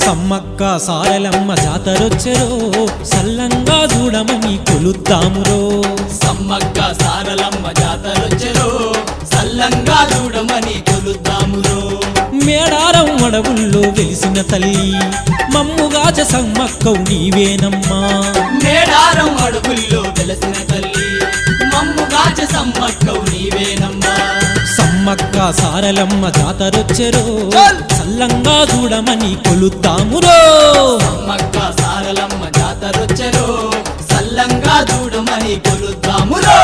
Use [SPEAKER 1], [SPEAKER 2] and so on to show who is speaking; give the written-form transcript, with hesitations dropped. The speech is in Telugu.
[SPEAKER 1] సమ్మక్క సారలమ్మ జాతరొచ్చెరో సల్లంగా చూడమని కొలుద్దామురో
[SPEAKER 2] సమ్మక్క సారలమ్మ జాతరొచ్చెరో సల్లంగా చూడమని కొలుద్దామురో
[SPEAKER 1] మేడారం అడవుల్లో వెలిసిన తల్లి మమ్ముగాచ సమ్మక్కవు నీవేనమ్మా
[SPEAKER 2] మేడారం అడవుల్లో వెలసిన తల్లి మమ్ముగాచ సమ్మక్కవు నీవేనమ్మా
[SPEAKER 1] సమ్మక్క సారలమ్మ జాతరొచ్చెరో సల్లంగా చూడమని కొలుద్దామురో
[SPEAKER 2] సమ్మక్క సారలమ్మ జాతరొచ్చెరో సల్లంగా చూడమని కొలుద్దామురో